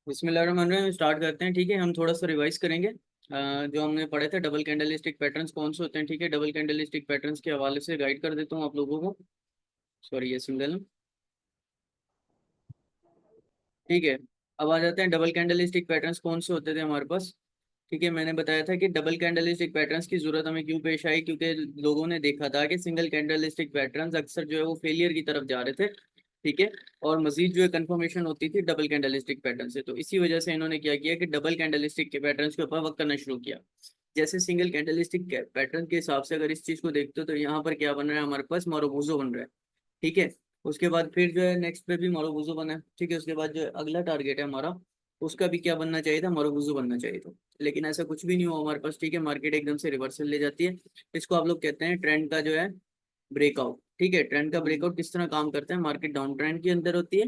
बिस्मिल्लाहिर्रहमानिर्रहीम स्टार्ट करते हैं। ठीक है, हम थोड़ा सा रिवाइज करेंगे। जो हमने पढ़े थे डबल कैंडल स्टिक पैटर्न्स कौन से होते हैं। ठीक है, डबल कैंडल स्टिक पैटर्न्स के हवाले से गाइड कर देता हूँ आप लोगों को। सॉरी, ये सिंगल। ठीक है, अब आ जाते हैं डबल कैंडल स्टिक पैटर्न्स कौन से होते थे हमारे पास। ठीक है, मैंने बताया था कि डबल कैंडल स्टिक पैटर्न्स की जरूरत हमें क्यों पेश आई, क्योंकि लोगों ने देखा था कि सिंगल कैंडल स्टिक पैटर्न्स अक्सर जो है वो फेलियर की तरफ जा रहे थे। ठीक है, और मजीद जो है कंफर्मेशन होती थी डबल कैंडल स्टिक पैटर्न से। तो इसी वजह से इन्होंने क्या किया कि डबल कैंडल स्टिक के पैटर्न्स के ऊपर वर्क करना शुरू किया। जैसे सिंगल कैंडल स्टिक पैटर्न के हिसाब से अगर इस चीज को देखते हो तो यहाँ पर क्या बन रहा है, हमारे पास मारोबूजो बन रहा है। ठीक है, उसके बाद फिर जो है नेक्स्ट पे भी मारोबूजो बना है। ठीक है, उसके बाद जो है अगला टारगेट है हमारा, उसका भी क्या बनना चाहिए था, मारोबूजो बनना चाहिए था। लेकिन ऐसा कुछ भी नहीं हुआ हमारे पास। ठीक है, मार्केट एकदम से रिवर्सल ले जाती है। इसको आप लोग कहते हैं ट्रेंड का जो है ब्रेकआउट। ठीक है, ट्रेंड का ब्रेकआउट किस तरह काम करता है, मार्केट डाउन ट्रेंड के अंदर होती है।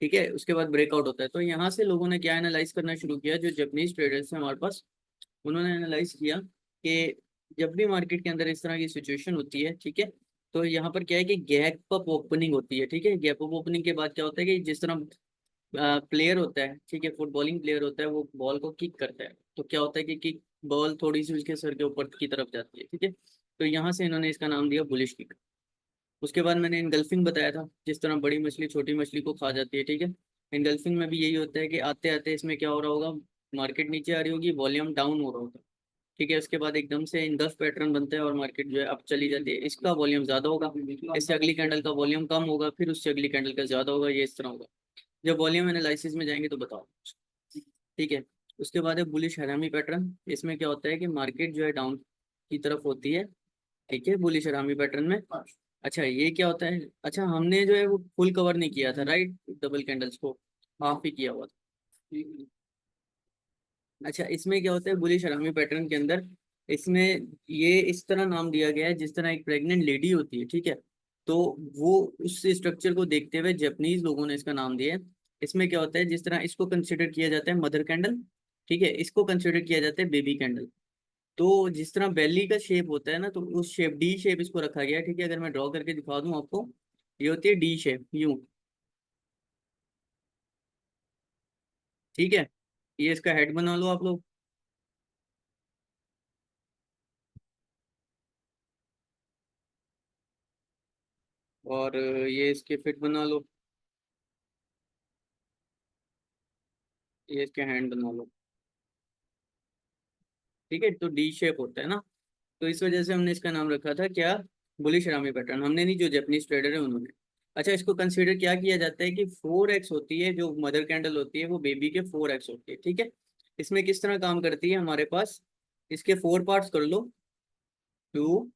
ठीक है, उसके बाद ब्रेकआउट होता है। तो यहाँ से लोगों ने क्या एनालाइज करना शुरू किया, जो जापानीज ट्रेडर्स हैं हमारे पास, उन्होंने एनालाइज किया कि जब भी मार्केट के अंदर इस तरह की सिचुएशन होती है, ठीक है, तो यहाँ पर क्या है कि गैप अप ओपनिंग होती है। ठीक है, गैप अप ओपनिंग के बाद क्या होता है कि जिस तरह प्लेयर होता है, ठीक है, फुटबॉलिंग प्लेयर होता है, वो बॉल को किक करता है, तो क्या होता है कि किक बॉल थोड़ी सी उसके सर के ऊपर की तरफ जाती है। ठीक है, तो यहाँ से इन्होंने इसका नाम दिया बुलिश किक। उसके बाद मैंने इनगल्फिंग बताया था, जिस तरह बड़ी मछली छोटी मछली को खा जाती है। ठीक है, इनगल्फिंग में भी यही होता है कि आते आते इसमें क्या हो रहा होगा, मार्केट नीचे आ रही होगी, वॉल्यूम डाउन हो रहा होगा। ठीक है, उसके बाद एकदम से इनगल्फ पैटर्न बनता है और मार्केट जो है अब चली जाती है। इसका वॉल्यूम ज्यादा होगा, इससे अगली कैंडल का वॉल्यूम कम होगा, फिर उससे अगली कैंडल का ज्यादा होगा, ये इस तरह होगा। जब वॉल्यूम एनालिसिस में जाएंगे तो बताओ। ठीक है, उसके बाद है बुलिश हरामी पैटर्न। इसमें क्या होता है कि मार्केट जो है डाउन की तरफ होती है। ठीक है, बुलिश हरामी पैटर्न में। अच्छा, ये क्या होता है, अच्छा हमने जो है वो फुल कवर नहीं किया था, राइट, डबल कैंडल्स को हाफ ही किया हुआ था। अच्छा, इसमें क्या होता है बुलिश हरामी पैटर्न के अंदर, इसमें ये इस तरह नाम दिया गया है जिस तरह एक प्रेग्नेंट लेडी होती है। ठीक है, तो वो उस स्ट्रक्चर को देखते हुए जापानीज लोगों ने इसका नाम दिया है। इसमें क्या होता है, जिस तरह इसको कंसिडर किया जाता है मदर कैंडल, ठीक है, इसको कंसिडर किया जाता है बेबी कैंडल। तो जिस तरह बेली का शेप होता है ना, तो उस शेप डी शेप इसको रखा गया है। ठीक है, अगर मैं ड्रॉ करके दिखा दूं आपको, ये होती है डी शेप, यूं। ठीक है, ये इसका हेड बना लो आप लोग, और ये इसके फिट बना लो, ये इसके हैंड बना लो। ठीक है, तो डी शेप होता है ना, तो इस वजह से हमने इसका नाम रखा था क्या, बुलिश रामी पैटर्न। हमने नहीं, जो जापानीज ट्रेडर है उन्होंने। अच्छा, इसको कंसीडर क्या किया जाता है कि 4x होती है, जो मदर कैंडल होती है वो बेबी के 4x होती है। ठीक है, इसमें किस तरह काम करती है हमारे पास, इसके 4 पार्ट्स कर लो, 2,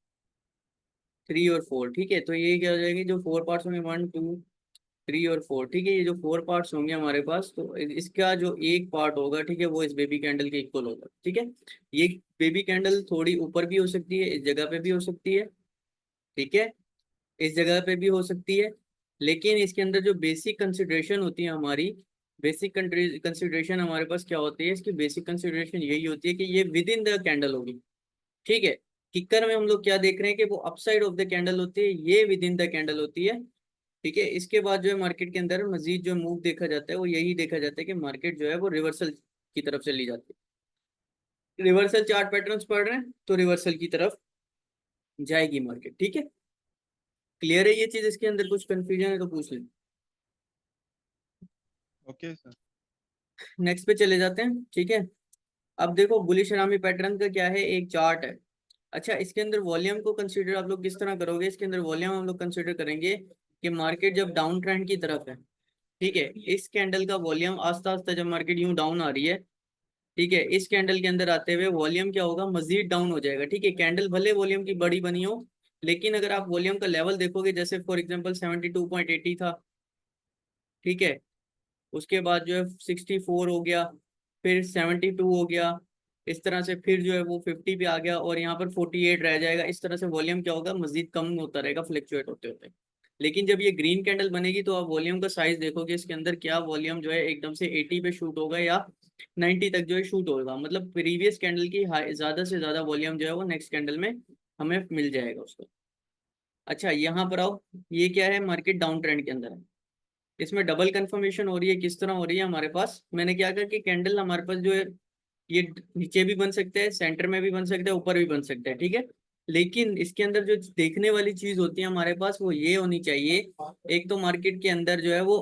3 और 4। ठीक है, तो ये क्या हो जाएगी, जो 4 पार्ट्स होंगे, 1, 2, 3 और 4। ठीक है, ये जो 4 पार्ट्स होंगे हमारे पास, तो इसका जो एक पार्ट होगा, ठीक है, वो इस बेबी कैंडल के इक्वल होगा। ठीक है, ये बेबी कैंडल थोड़ी ऊपर भी हो सकती है, इस जगह पे भी हो सकती है। ठीक है, इस जगह पे भी हो सकती है। लेकिन इसके अंदर जो बेसिक कंसिडरेशन होती है हमारी, बेसिक कंसिडरेशन हमारे पास क्या होती है, इसकी बेसिक कंसिडरेशन यही होती है कि ये विद इन द कैंडल होगी। ठीक है, किकर में हम लोग क्या देख रहे हैं कि वो अपसाइड ऑफ द कैंडल होती है, ये विद इन द कैंडल होती है। ठीक है, इसके बाद जो है मार्केट के अंदर मजीद जो मूव देखा जाता है वो यही देखा जाता है कि मार्केट जो है वो रिवर्सल की तरफ चली जाती है। रिवर्सल चार्ट पैटर्न्स पढ़ रहे हैं तो रिवर्सल की तरफ जाएगी मार्केट। ठीक है, क्लियर है ये चीज, इसके अंदर कुछ कंफ्यूजन है तो पूछ लें। Okay sir. नेक्स्ट पे चले जाते हैं। ठीक है, अब देखो बुलिश हरामी पैटर्न का क्या है, एक चार्ट है। अच्छा, इसके अंदर वॉल्यूम को कंसीडर आप लोग किस तरह करोगे, इसके अंदर वॉल्यूम हम लोग कंसीडर करेंगे कि मार्केट जब डाउन ट्रेंड की तरफ है। ठीक है, इस कैंडल का वॉल्यूम आस्ता आस्ता जब मार्केट यूं डाउन आ रही है, ठीक है, इस कैंडल के अंदर आते हुए वॉल्यूम क्या होगा, मजीद डाउन हो जाएगा। ठीक है, कैंडल भले वॉल्यूम की बड़ी बनी हो, लेकिन अगर आप वॉल्यूम का लेवल देखोगे, जैसे फॉर एग्जांपल 72.80 था। ठीक है, उसके बाद जो है 64 हो गया, फिर 72 हो गया, इस तरह से फिर जो है वो 50 पे आ गया, और यहाँ पर 48 रह जाएगा। इस तरह से वॉल्यूम क्या होगा, मजीद कम होता रहेगा, फ्लक्चुएट होते होते। लेकिन जब ये ग्रीन कैंडल बनेगी तो आप वॉल्यूम का साइज देखोगे, इसके अंदर क्या वॉल्यूम जो है एकदम से 80 पे शूट होगा या 90 तक जो है शूट होगा। मतलब प्रीवियस कैंडल की हाई, ज्यादा से ज्यादा वॉल्यूम जो है वो नेक्स्ट कैंडल में हमें मिल जाएगा उसका। अच्छा, यहाँ पर आओ, ये क्या है, मार्केट डाउन ट्रेंड के अंदर है। इसमें डबल कंफर्मेशन हो रही है, किस तरह हो रही है हमारे पास, मैंने क्या कहा कि कैंडल हमारे पास जो है ये नीचे भी बन सकते हैं, सेंटर में भी बन सकते हैं, ऊपर भी बन सकते हैं, ठीक है। लेकिन इसके अंदर जो देखने वाली चीज होती है हमारे पास वो ये होनी चाहिए, एक तो मार्केट के अंदर जो है वो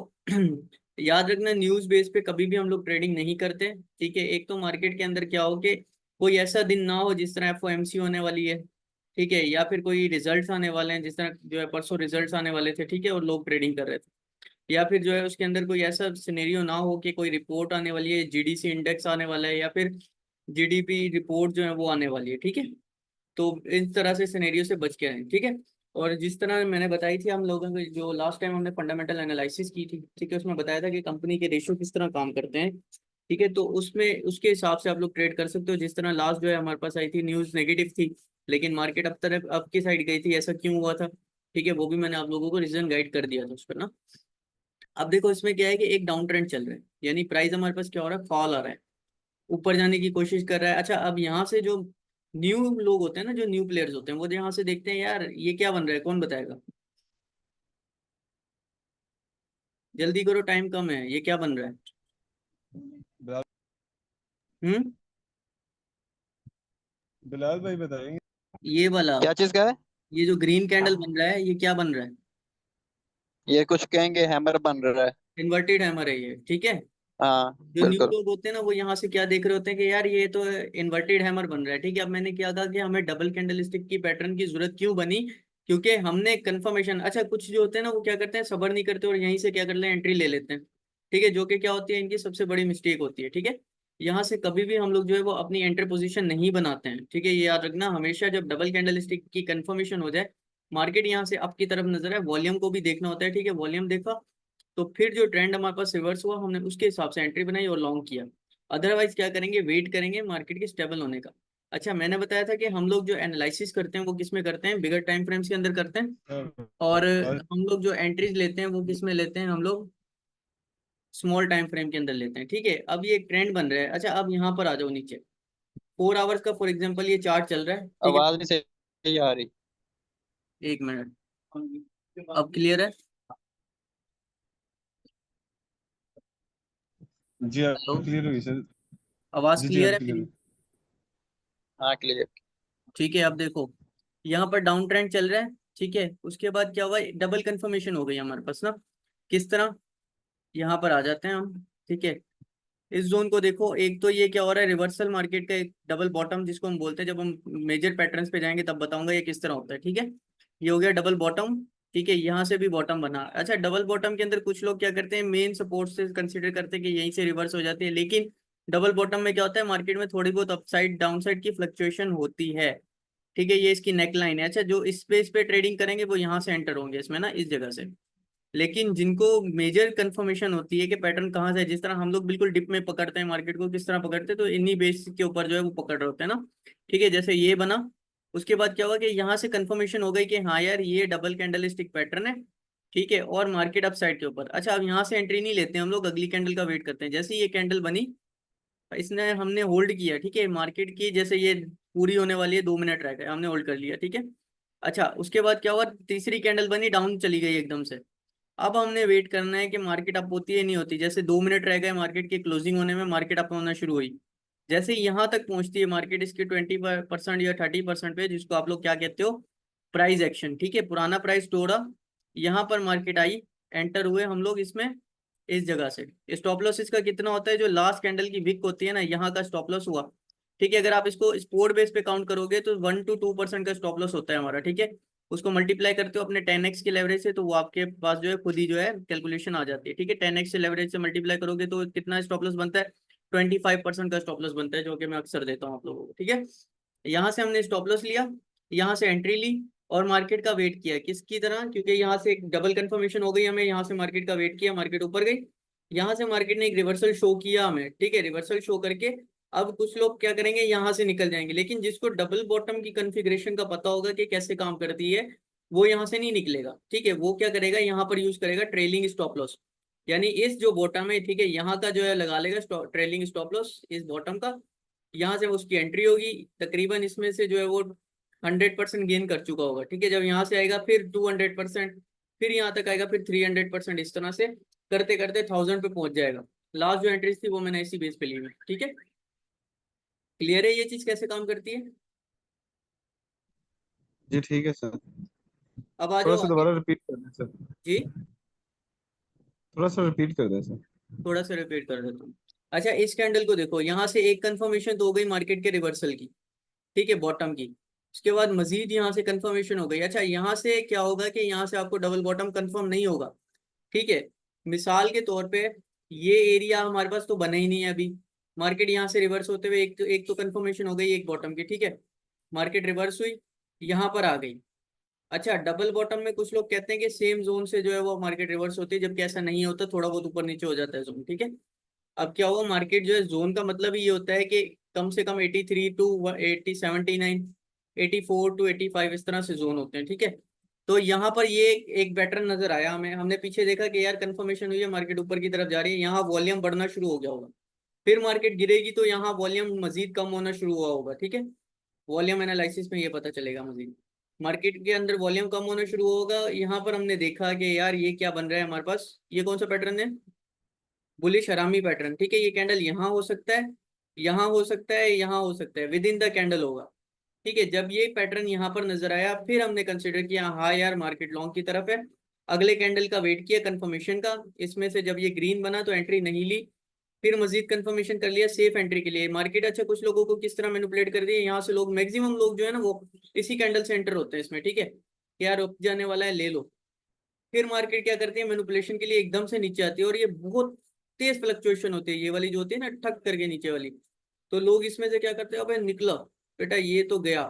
याद रखना, न्यूज बेस पे कभी भी हम लोग ट्रेडिंग नहीं करते, ठीक है। एक तो मार्केट के अंदर क्या हो कि कोई ऐसा दिन ना हो जिस तरह एफओएमसी होने वाली है, ठीक है, या फिर कोई रिजल्ट्स आने वाले हैं, जिस तरह जो है परसों रिजल्ट्स आने वाले थे, ठीक है, और लोग ट्रेडिंग कर रहे थे, या फिर जो है उसके अंदर कोई ऐसा सिनेरियो ना हो कि कोई रिपोर्ट आने वाली है, जीडीसी इंडेक्स आने वाला है, या फिर जीडीपी रिपोर्ट जो है वो आने वाली है, ठीक है। तो इस तरह से सिनेरियो से बच के रहें, ठीक है। और जिस तरह मैंने बताई थी हम लोगों को, जो लास्ट टाइम हमने फंडामेंटल एनालिसिस की थी, ठीक है, उसमें बताया था कि कंपनी के रेशियो किस तरह काम करते हैं, ठीक है। तो उसमें उसके हिसाब से आप लोग ट्रेड कर सकते हो। जिस तरह लास्ट जो है हमारे पास आई थी न्यूज़ नेगेटिव थी, लेकिन मार्केट अब तरफ अब की साइड गई थी, ऐसा क्यों हुआ था, ठीक है, वो भी मैंने आप लोगों को रीजन गाइड कर दिया था उस पर ना। अब देखो इसमें क्या है कि एक डाउन ट्रेंड चल रहा है, यानी प्राइस हमारे पास क्या हो रहा है, फॉल आ रहा है, ऊपर जाने की कोशिश कर रहा है। अच्छा, अब यहाँ से जो न्यू लोग होते हैं ना, जो न्यू प्लेयर्स होते हैं, वो यहाँ से देखते हैं यार ये क्या बन रहा है, कौन बताएगा, जल्दी करो, टाइम कम है, ये क्या बन रहा है। बिलाल हम्म। बिलाल भाई बताएंगे। ये वाला, क्या चीज का है? ये जो ग्रीन कैंडल बन रहा है, ये क्या बन रहा है, ये कुछ कहेंगे हैमर बन रहा है। इन्वर्टेड हैमर है ये, ठीक है। हाँ जो न्यू बिल्कुल। लोग होते हैं ना, वो यहाँ से क्या देख रहे होते हैं कि यार ये तो इन्वर्टेड हैमर बन रहा है, ठीक है। अब मैंने क्या कहा कि हमें डबल कैंडल स्टिक की पैटर्न की जरूरत क्यों बनी, क्योंकि हमने कंफर्मेशन, अच्छा कुछ जो होते हैं ना वो क्या करते हैं, सबर नहीं करते और यहीं से क्या कर लें, एंट्री ले लेते हैं, ठीक है, जो कि क्या होती है, इनकी सबसे बड़ी मिस्टेक होती है, ठीक है। यहाँ से कभी भी हम लोग जो है वो अपनी एंट्री पोजीशन नहीं बनाते हैं, ठीक है, ये याद रखना हमेशा, जब डबल कैंडल स्टिक की कंफर्मेशन हो जाए, मार्केट यहाँ से अप की तरफ नजर है, वॉल्यूम को भी देखना होता है, ठीक है, वॉल्यूम देखा तो फिर जो ट्रेंड हमारे पास रिवर्स हुआ, हमने उसके हिसाब से एंट्री बनाई और लॉन्ग किया। अदरवाइज क्या करेंगे, वेट करेंगे मार्केट के स्टेबल होने का। अच्छा, मैंने बताया था कि हम लोग जो एनालिसिस करते हैं वो किस में करते हैं, बिगर टाइम फ्रेम्स के अंदर करते हैं, और हम लोग जो एंट्रीज लेते हैं वो किस में लेते हैं, हम लोग स्मॉल टाइम फ्रेम के अंदर लेते हैं, ठीक है। अब ये एक ट्रेंड बन रहा है, अच्छा अब यहाँ पर आ जाओ नीचे, 4 आवर्स का फॉर एग्जाम्पल ये चार्ट चल रहा है, ठीक है। आवाज नहीं सही आ रही। एक मिनट, अब क्लियर है। जी हेलो, अब क्लियर हुई सर। आवाज जी क्लियर अब है क्लियर मेरी, हुई। हाँ क्लियर। ठीक है। अब देखो यहाँ पर डाउन ट्रेंड चल रहा है, ठीक है, उसके बाद क्या हुआ, डबल कंफर्मेशन हो गई हमारे पास ना, किस तरह, यहाँ पर आ जाते हैं हम, ठीक है। इस जोन को देखो, एक तो ये क्या हो रहा है, रिवर्सल मार्केट का एक डबल बॉटम जिसको हम बोलते हैं, जब हम मेजर पैटर्न्स पे जाएंगे तब बताऊंगा ये किस तरह होता है, ठीक है। ये हो गया डबल बॉटम, ठीक है, यहाँ से भी बॉटम बना। अच्छा, डबल बॉटम के अंदर कुछ लोग क्या करते हैं, मेन सपोर्ट से कंसिडर करते हैं कि यहीं से रिवर्स हो जाती है, लेकिन डबल बॉटम में क्या होता है, मार्केट में थोड़ी बहुत अपसाइड डाउनसाइड की फ्लक्चुएशन होती है, ठीक है। ये इसकी नेक लाइन है। अच्छा, जो इस पे ट्रेडिंग करेंगे वो यहाँ से एंटर होंगे इसमें ना, इस जगह से। लेकिन जिनको मेजर कंफर्मेशन होती है कि पैटर्न कहाँ से है, जिस तरह हम लोग बिल्कुल डिप में पकड़ते हैं मार्केट को, किस तरह पकड़ते हैं, तो इन्हीं बेस के ऊपर जो है वो पकड़ रहे होते हैं ना, ठीक है। जैसे ये बना, उसके बाद क्या हुआ कि यहाँ से कंफर्मेशन हो गई कि हाँ यार ये डबल कैंडल स्टिक पैटर्न है, ठीक है, और मार्केट अप साइड के ऊपर। अच्छा, अब यहाँ से एंट्री नहीं लेते हम लोग, अगली कैंडल का वेट करते हैं। जैसे ये कैंडल बनी, इसने हमने होल्ड किया, ठीक है, मार्केट की जैसे ये पूरी होने वाली है, 2 मिनट रह गए, हमने होल्ड कर लिया, ठीक है। अच्छा, उसके बाद क्या हुआ, तीसरी कैंडल बनी, डाउन चली गई एकदम से। अब हमने वेट करना है कि मार्केट अप होती है नहीं होती, जैसे 2 मिनट रह गए मार्केट की क्लोजिंग होने में, मार्केट अप होना शुरू हुई, जैसे यहाँ तक पहुंचती है मार्केट इसके 20% या 30% पे, जिसको आप लोग क्या कहते हो, प्राइस एक्शन, ठीक है, पुराना प्राइस तोड़ा, यहाँ पर मार्केट आई, एंटर हुए हम लोग इसमें, इस जगह से। स्टॉप लॉस इसका कितना होता है, जो लास्ट कैंडल की विक होती है ना, यहाँ का स्टॉप लॉस हुआ, ठीक है। अगर आप इसको स्पोर्ट बेस पे काउंट करोगे तो 1 to 2% का स्टॉप लॉस होता है हमारा, ठीक है। उसको मल्टीप्लाई करते हो अपने 10x के लेवरेज से, तो वो आपके पास जो है खुद ही जो है कैलकुलेशन आ जाती है, ठीक है। 10x से लेवरेज से मल्टीप्लाई करोगे तो कितना स्टॉप लॉस बनता है, 25% का स्टॉप लॉस बनता है, जो कि मैं अक्सर देता हूँ आप लोगों को, ठीक है। यहाँ से हमने स्टॉप लॉस लिया, यहाँ से एंट्री ली, और मार्केट का वेट किया किसकी तरह, क्योंकि यहाँ से एक डबल कंफर्मेशन हो गई हमें, यहाँ से मार्केट का वेट किया, मार्केट ऊपर गई, यहाँ से मार्केट ने एक रिवर्सल शो किया हमें, ठीक है, रिवर्सल शो करके अब कुछ लोग क्या करेंगे, यहाँ से निकल जाएंगे, लेकिन जिसको डबल बॉटम की कॉन्फ़िगरेशन का पता होगा कि कैसे काम करती है, वो यहाँ से नहीं निकलेगा, ठीक है। वो क्या करेगा, यहाँ पर यूज करेगा ट्रेलिंग स्टॉप लॉस, यानी इस जो बॉटम है, ठीक है, यहाँ का जो है लगा लेगा ट्रेलिंग स्टॉप लॉस इस बॉटम का, यहाँ से उसकी एंट्री होगी, तकरीबन इसमें से जो है वो 100% गेन कर चुका होगा, ठीक है। जब यहाँ से आएगा फिर 200%, फिर यहाँ तक आएगा, फिर 300%, इस तरह से करते करते 1000 पे पहुंच जाएगा। लास्ट जो एंट्रीज थी वो मैंने इसी बेस पे ली हुई, ठीक है। क्लियर है ये चीज कैसे काम करती है? जी ठीक है सर। अब आ थोड़ा जाओ सा आगे। दोबारा रिपीट कर दें सर। जी, थोड़ा सा रिपीट कर दें सर। थोड़ा सा रिपीट कर देता हूँ। अच्छा, इस कैंडल को देखो, यहाँ से एक कंफर्मेशन तो हो गई मार्केट के रिवर्सल की, ठीक है, बॉटम की। उसके बाद मजीद यहाँ से कंफर्मेशन हो गई। अच्छा, यहाँ से क्या होगा कि यहाँ से आपको डबल बॉटम कंफर्म नहीं होगा, ठीक है। मिसाल के तौर पे ये एरिया हमारे पास तो बना ही नहीं है अभी। मार्केट यहाँ से रिवर्स होते हुए एक तो कंफर्मेशन हो गई एक बॉटम की, ठीक है। मार्केट रिवर्स हुई, यहाँ पर आ गई। अच्छा, डबल बॉटम में कुछ लोग कहते हैं कि सेम जोन से जो है वो मार्केट रिवर्स होती है, जबकि ऐसा नहीं होता, थोड़ा बहुत ऊपर नीचे हो जाता है जोन, ठीक है। अब क्या हुआ, मार्केट जो है जोन का मतलब ये होता है कि कम से कम 83 टू 79, 84 टू 85 इस तरह से जोन होते हैं, ठीक है। तो यहाँ पर ये एक पैटर्न नजर आया हमें, हमने पीछे देखा कि यार कंफर्मेशन हुई है, मार्केट ऊपर की तरफ जा रही है, यहाँ वॉल्यूम बढ़ना शुरू हो गया होगा। फिर मार्केट गिरेगी तो यहाँ वॉल्यूम मजीद कम होना शुरू हुआ होगा, ठीक है। वॉल्यूम एनालिसिस में ये पता चलेगा मजीद। मार्केट के अंदर वॉल्यूम कम होना शुरू होगा, यहाँ पर हमने देखा कि यार ये क्या बन रहा है हमारे पास, ये कौन सा पैटर्न है, बुलिश हरामी पैटर्न, ठीक है। ये कैंडल यहाँ हो सकता है, यहाँ हो सकता है, यहाँ हो सकता है, विद इन द कैंडल होगा, ठीक है। जब ये पैटर्न यहाँ पर नजर आया फिर हमने कंसिडर किया हाँ यार मार्केट लॉन्ग की तरफ है। अगले कैंडल का वेट किया कंफर्मेशन का, इसमें से जब ये ग्रीन बना तो एंट्री नहीं ली। फिर मजीद कंफर्मेशन कर लिया सेफ एंट्री के लिए मार्केट। अच्छा, कुछ लोगों को किस तरह मैनिपुलेट कर दिया यहाँ से, लोग मैक्सिमम लोग जो है ना वो इसी कैंडल से एंटर होते हैं इसमें, ठीक है, कि यार रुक जाने वाला है ले लो। फिर मार्केट क्या करती है, मैनिपुलेशन के लिए एकदम से नीचे आती है, और ये बहुत तेज फ्लक्चुएशन होती है, ये वाली जो होती है ना ठक करके नीचे वाली। तो लोग इसमें से क्या करते हैं, अबे निकला बेटा ये तो गया,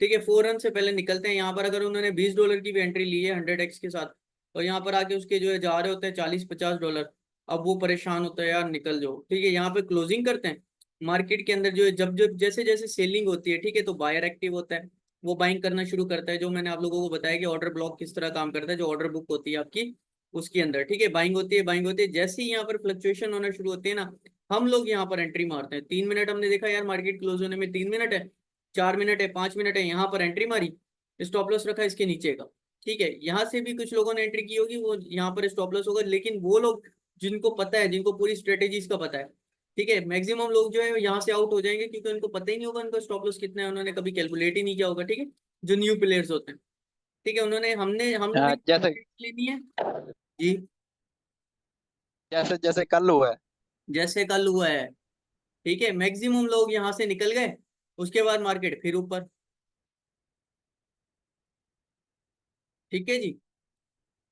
ठीक है, फौरन से पहले निकलते हैं। यहाँ पर अगर उन्होंने $20 की भी एंट्री ली है 100x के साथ, और यहाँ पर आके उसके जो है जा रहे होते हैं $40-50, अब वो परेशान होता है यार निकल जाओ, ठीक है। यहाँ पे क्लोजिंग करते हैं मार्केट के अंदर, जो है जब जब जैसे जैसे सेलिंग होती है, ठीक है, तो बायर एक्टिव होता है, वो बाइंग करना शुरू करता है। जो मैंने आप लोगों को बताया कि ऑर्डर ब्लॉक किस तरह काम करता है, जो ऑर्डर बुक होती है आपकी उसके अंदर, ठीक है, बाइंग होती है, बाइंग होती है। जैसे ही यहाँ पर फ्लक्चुएशन होना शुरू होती है ना, हम लोग यहाँ पर एंट्री मारते हैं। 3 मिनट हमने देखा यार मार्केट क्लोज होने में 3 मिनट है, 4 मिनट है, 5 मिनट है, यहाँ पर एंट्री मारी, स्टॉप लॉस रखा इसके नीचे का, ठीक है। यहाँ से भी कुछ लोगों ने एंट्री की होगी, वो यहाँ पर स्टॉप लॉस होगा, लेकिन वो लोग जिनको पता है, जिनको पूरी स्ट्रेटेजीज का पता है, ठीक है, मैक्सिमम लोग जो है यहाँ से आउट हो जाएंगे, क्योंकि उनको पता ही नहीं होगा उनका स्टॉप लॉस कितना है, उन्होंने कभी कैलकुलेट ही नहीं किया होगा, ठीक है। जो न्यू प्लेयर्स होते हैं, ठीक है, उन्होंने हमने जैसे लेनी है। जी, जैसे जैसे कल हुआ है। जैसे कल हुआ है, ठीक है, मैक्सिमम लोग यहाँ से निकल गए, उसके बाद मार्केट फिर ऊपर, ठीक है जी।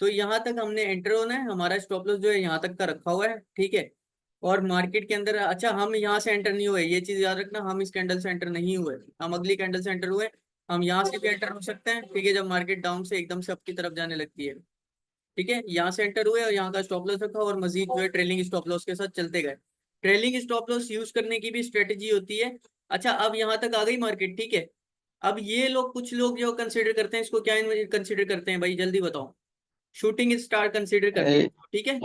तो यहाँ तक हमने एंटर होना है, हमारा स्टॉप लॉस जो है यहाँ तक का रखा हुआ है, ठीक है। और मार्केट के अंदर, अच्छा, हम यहाँ से एंटर नहीं हुए, ये चीज याद रखना, हम इस कैंडल से एंटर नहीं हुए, हम अगली कैंडल से एंटर हुए। हम यहाँ से भी एंटर हो सकते हैं, ठीक है, जब मार्केट डाउन से एकदम से अप की तरफ जाने लगती है, ठीक है। यहाँ से एंटर हुए और यहाँ का स्टॉप लॉस रखा, और मजीद जो है ट्रेलिंग स्टॉप लॉस के साथ चलते गए। ट्रेलिंग स्टॉप लॉस यूज करने की भी स्ट्रेटेजी होती है। अच्छा, अब यहाँ तक आ गई मार्केट, ठीक है। अब ये लोग, कुछ लोग जो कंसिडर करते हैं इसको, क्या कंसिडर करते हैं भाई, जल्दी बताओ। शूटिंग स्टार कंसिडर कर लिया, ए, ठीक है।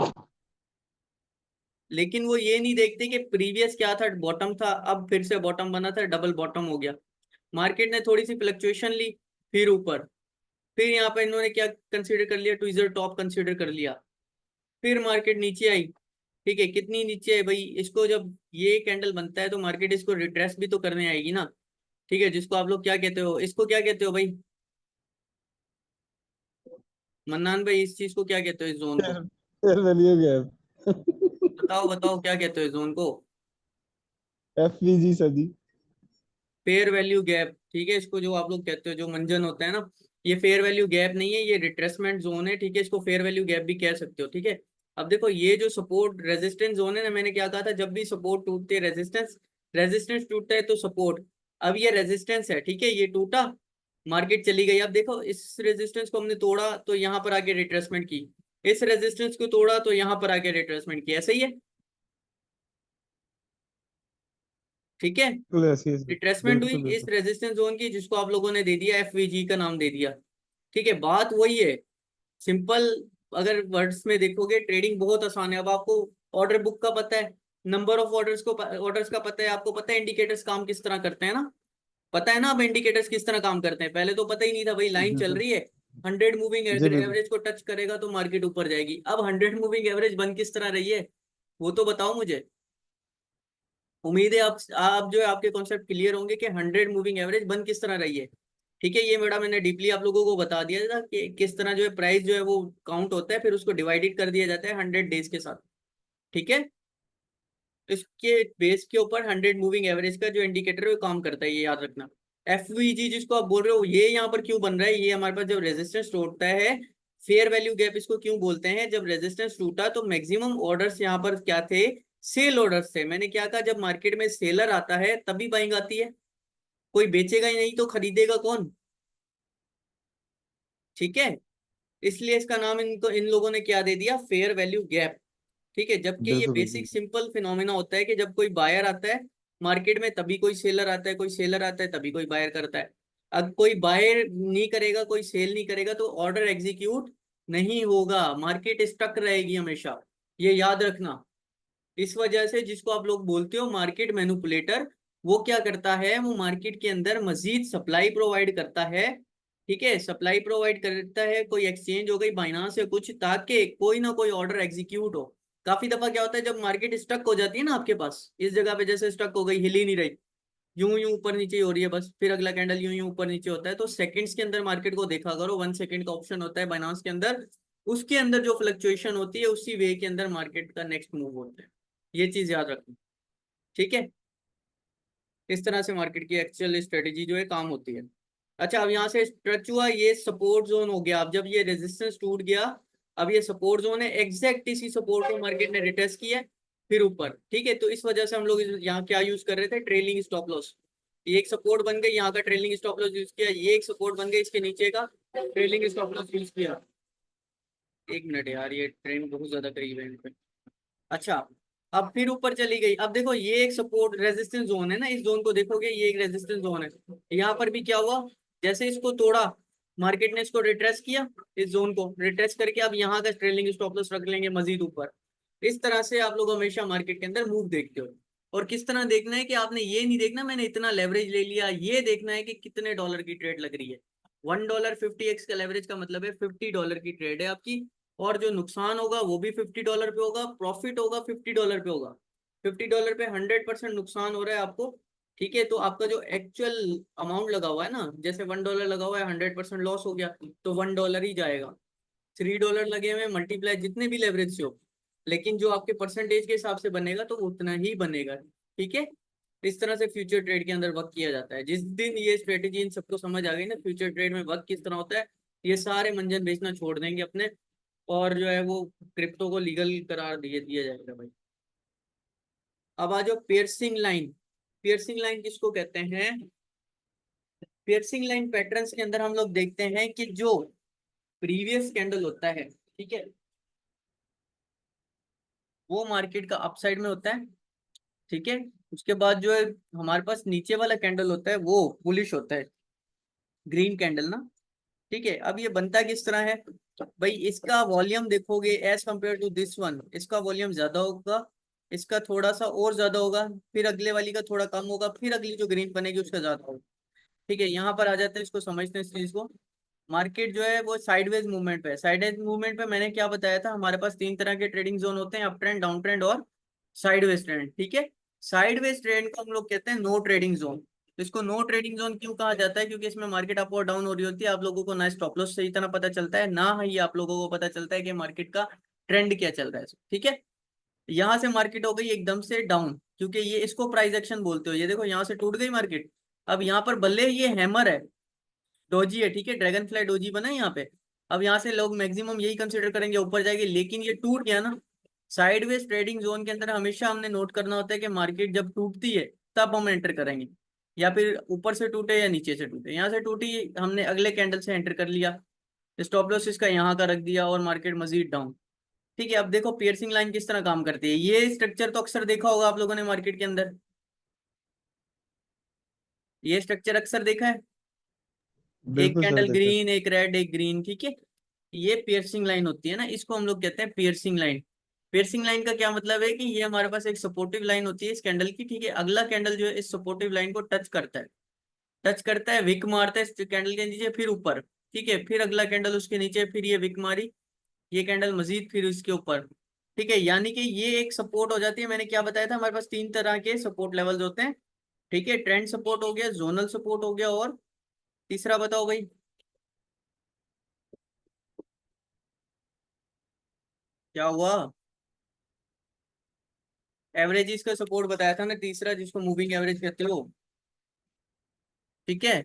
लेकिन वो ये नहीं देखते कि प्रीवियस क्या था, बॉटम था, अब फिर से बॉटम बना था, डबल बॉटम हो गया। मार्केट ने थोड़ी सी फ्लक्चुएशन ली, फिर ऊपर, फिर यहाँ पर इन्होंने क्या कंसिडर कर लिया, ट्विजर टॉप कंसिडर कर लिया। फिर मार्केट नीचे आई, ठीक है, कितनी नीचे है भाई, इसको जब ये कैंडल बनता है तो मार्केट इसको रिट्रेस भी तो करने आएगी ना, ठीक है, जिसको आप लोग क्या कहते हो, इसको क्या कहते हो भाई, मन्नान भाई, इस चीज को क्या कहते हो, इस जोन को? Fair value gap. बताओ बताओ क्या कहते हो इस जोन को? एफवीजी सर जी। फेयर वैल्यू गैप, ठीक है, इसको जो आप लोग कहते हो, जो मंजन होता है ना, ये फेयर वैल्यू गैप नहीं है, ये रिट्रेसमेंट जोन है, ठीक है, इसको फेयर वैल्यू गैप भी कह सकते हो, ठीक है। अब देखो ये जो सपोर्ट रेजिस्टेंस जोन है ना, मैंने क्या कहा था, जब भी सपोर्ट टूटते रेजिस्टेंस, रेजिस्टेंस टूटता है तो सपोर्ट। अब ये रेजिस्टेंस है, ठीक है, ये टूटा, मार्केट चली गई। अब देखो इस रेजिस्टेंस को हमने तोड़ा तो यहाँ पर आके रिट्रेसमेंट की, इस रेजिस्टेंस को तोड़ा तो यहाँ पर आके रिट्रेसमेंट की, ऐसा ही है, ठीक है। बिल्कुल ऐसी है सर। रिट्रेसमेंट हुई बिल्कुल इस बिल्कुल। रेजिस्टेंस जोन की, जिसको आप लोगों ने दे दिया एफवीजी का नाम दे दिया, ठीक है। बात वही है, सिंपल। अगर वर्ड्स में देखोगे, ट्रेडिंग बहुत आसान है। अब आपको ऑर्डर बुक का पता है, नंबर ऑफ ऑर्डर्स का पता है, आपको पता है इंडिकेटर्स काम किस तरह करते हैं ना, पता है ना, अब इंडिकेटर्स किस तरह काम करते हैं, पहले तो पता ही नहीं था भाई, लाइन जी चल सर। रही है, 100 मूविंग जी बिल्कुल। एवरेज को टच करेगा तो मार्केट ऊपर जाएगी। अब 100 मूविंग एवरेज बन किस तरह रही है वो तो बताओ मुझे। उम्मीद है आप जो है आपके कॉन्सेप्ट क्लियर होंगे कि 100 मूविंग एवरेज बन किस तरह रही है। ठीक है, ये मेरा मैंने डीपली आप लोगों को बता दिया था कि किस तरह जो है प्राइस जो है वो काउंट होता है, फिर उसको डिवाइडेड कर दिया जाता है 100 डेज के साथ। ठीक है, इसके बेस के ऊपर 100 मूविंग एवरेज का जो इंडिकेटर है वो काम करता है, ये याद रखना। एफवीजी जिसको आप बोल रहे हो, ये यहाँ पर क्यों बन रहा है, ये हमारे पास जब रेजिस्टेंस टूटता है, फेयर वैल्यू गैप इसको क्यों बोलते हैं, जब रेजिस्टेंस टूटा तो मैक्सिमम ऑर्डर्स यहाँ पर क्या थे, सेल ऑर्डर्स थे। मैंने क्या कहा, जब मार्केट में सेलर आता है तभी बाइंग आती है, कोई बेचेगा ही नहीं तो खरीदेगा कौन। ठीक है, इसलिए इसका नाम इनको इन लोगों ने क्या दे दिया, फेयर वैल्यू गैप। ठीक है, जबकि ये बिल्कुल बिल्कुल। बेसिक सिंपल फिनोमेना होता है कि जब कोई बायर आता है मार्केट में तभी कोई सेलर आता है, कोई सेलर आता है तभी कोई बायर करता है। अब कोई बायर नहीं करेगा, कोई सेल नहीं करेगा तो ऑर्डर एग्जीक्यूट नहीं होगा, मार्केट स्टक रहेगी हमेशा, ये याद रखना। इस वजह से जिसको आप लोग बोलते हो मार्केट मैनिपुलेटर, वो क्या करता है, वो मार्केट के अंदर मजीद सप्लाई प्रोवाइड करता है। ठीक है, सप्लाई प्रोवाइड करता है, कोई एक्सचेंज हो गई बाइनांस या कुछ, ताकि कोई ना कोई ऑर्डर एग्जीक्यूट हो। काफी दफा क्या होता है, जब मार्केट स्टक हो जाती है ना आपके पास, इस जगह पे जैसे स्टक हो गई, हिल ही नहीं रही, यूं यूं ऊपर नीचे ही हो रही है बस, फिर अगला कैंडल यूं यूं ऊपर नीचे होता है, तो सेकंड्स के अंदर मार्केट को देखा करो, 1 सेकंड का ऑप्शन होता है बाइनांस के अंदर, उसके अंदर जो फ्लक्चुएशन होती है उसी वे के अंदर मार्केट का नेक्स्ट मूव होता है। ये चीज याद रखना। ठीक है, इस तरह से मार्केट की एक्चुअल स्ट्रेटेजी जो है काम होती है। अच्छा, अब यहाँ से स्ट्रेच हुआ, ये सपोर्ट जोन हो गया। अब जब ये रेजिस्टेंस टूट गया, अब ये सपोर्ट जोन है, एग्जैक्ट इसी सपोर्ट को मार्केट ने रिटेस्ट किया है, फिर ऊपर। ठीक है, तो इस वजह से हम लोग यहाँ क्या यूज कर रहे थे, ट्रेलिंग स्टॉप लॉस। ये एक सपोर्ट बन गई, यहाँ का ट्रेलिंग स्टॉप लॉस यूज किया, ये एक सपोर्ट बन गई, इसके नीचे का ट्रेलिंग स्टॉप लॉस यूज किया। एक मिनट यार, ये ट्रेन बहुत ज्यादा करीब है इन पे। अच्छा, अब फिर ऊपर चली गई। अब देखो ये एक सपोर्ट रेजिस्टेंस जोन है ना, इस जोन को देखोगे ये एक रेजिस्टेंस जोन है। यहाँ पर भी क्या हुआ, जैसे इसको तोड़ा मार्केट ने, इसको रिट्रेस किया, इस जोन को रिट्रेस करके अब यहाँ का ट्रेलिंग स्टॉप लॉस रख लेंगे मजीद ऊपर। इस तरह से आप लोग हमेशा मार्केट के अंदर मूव देखते हो। और किस तरह देखना है कि आपने ये नहीं देखना मैंने इतना लेवरेज ले लिया, ये देखना है कि कितने डॉलर की ट्रेड लग रही है। $1 50x का लेवरेज का मतलब है $50 की ट्रेड है आपकी, और जो नुकसान होगा वो भी $50 पे होगा, प्रॉफिट होगा $50 पे होगा। $50 पे 100% नुकसान हो रहा है आपको। ठीक है, तो आपका जो एक्चुअल अमाउंट लगा हुआ है ना, जैसे $1 लगा हुआ है, 100% लॉस हो गया तो $1 ही जाएगा। $3 लगे हुए मल्टीप्लाई जितने भी लेवरेज से हो, लेकिन जो आपके परसेंटेज के हिसाब से बनेगा तो वो उतना ही बनेगा। ठीक है, इस तरह से फ्यूचर ट्रेड के अंदर वर्क किया जाता है। जिस दिन ये स्ट्रेटेजी इन सबको समझ आ गई ना, फ्यूचर ट्रेड में वर्क किस तरह होता है, ये सारे मंजन बेचना छोड़ देंगे अपने, और जो है वो क्रिप्टो को लीगल करार दिए दिया जाएगा भाई। अब आ जाओ पियर्सिंग लाइन। पियर्सिंग लाइन किसको कहते हैं, पियर्सिंग लाइन पैटर्न्स के अंदर हम लोग देखते हैं कि जो प्रीवियस कैंडल होता है, ठीक है, वो मार्केट का अपसाइड में होता है। ठीक है, उसके बाद जो है हमारे पास नीचे वाला कैंडल होता है वो बुलिश होता है, ग्रीन कैंडल ना। ठीक है, अब ये बनता किस तरह है भाई, इसका वॉल्यूम देखोगे as compare to this one, इसका वॉल्यूम ज्यादा होगा, इसका थोड़ा सा और ज्यादा होगा, फिर अगले वाली का थोड़ा कम होगा, फिर अगली जो ग्रीन बनेगी उसका ज्यादा होगा। ठीक है, यहाँ पर आ जाते हैं, इसको समझते हैं इस चीज को। मार्केट जो है वो साइडवेज मूवमेंट पे है। साइडवेज मूवमेंट पे मैंने क्या बताया था, हमारे पास 3 तरह के ट्रेडिंग जोन होते हैं, अप ट्रेंड, डाउन ट्रेंड और साइडवेज ट्रेंड। ठीक है, साइडवेज ट्रेंड को हम लोग कहते हैं नो ट्रेडिंग जोन। तो इसको नो ट्रेडिंग जोन क्यों कहा जाता है, क्योंकि इसमें मार्केट अप और डाउन हो रही होती है, आप लोगों को ना स्टॉप लॉस सही तरह पता चलता है, ना ही आप लोगों को पता चलता है कि मार्केट का ट्रेंड क्या चल रहा है। ठीक है, यहाँ से मार्केट हो गई एकदम से डाउन, क्योंकि ये इसको प्राइस एक्शन बोलते हो। ये देखो यहाँ से टूट गई मार्केट, अब यहाँ पर भले ये हैमर है, डोजी है, ठीक है, ड्रैगन फ्लाई डोजी बना है यहाँ पे, अब यहाँ से लोग मैक्सिमम यही कंसिडर करेंगे ऊपर जाएगी, लेकिन ये टूट गया ना। साइडवेज ट्रेडिंग जोन के अंदर हमेशा हमने नोट करना होता है कि मार्केट जब टूटती है तब हम एंटर करेंगे, या फिर ऊपर से टूटे या नीचे से टूटे। यहाँ से टूटी, हमने अगले कैंडल से एंटर कर लिया, स्टॉप लॉस इसका यहाँ का रख दिया और मार्केट मजीद डाउन। ठीक है, अब देखो पियर्सिंग लाइन किस तरह काम करती है। ये स्ट्रक्चर तो अक्सर देखा होगा आप लोगों ने मार्केट के अंदर, ये स्ट्रक्चर अक्सर देखा है, एक बिल्कुल सर कैंडल देखा। ग्रीन, एक रेड, एक ग्रीन। ठीक है, ये पियर्सिंग लाइन होती है ना, इसको हम लोग कहते हैं पियर्सिंग लाइन। पियर्सिंग लाइन का क्या मतलब है कि ये हमारे पास एक सपोर्टिव लाइन होती है इस कैंडल की। ठीक है, अगला कैंडल जो है इस सपोर्टिव लाइन को टच करता है, टच करता है, विक मारता है इस कैंडल के नीचे, फिर ऊपर। ठीक है, फिर अगला कैंडल उसके नीचे, फिर ये विक मारी, ये कैंडल मजीद, फिर इसके ऊपर। ठीक है, यानी कि ये एक सपोर्ट हो जाती है। मैंने क्या बताया था, हमारे पास तीन तरह के सपोर्ट लेवल्स होते हैं। ठीक है, ट्रेंड सपोर्ट हो गया, जोनल सपोर्ट हो गया, और तीसरा बताओ भाई। क्या हुआ? एवरेज का सपोर्ट बताया था ना, तीसरा, जिसको मूविंग एवरेज कहते हो। ठीक है,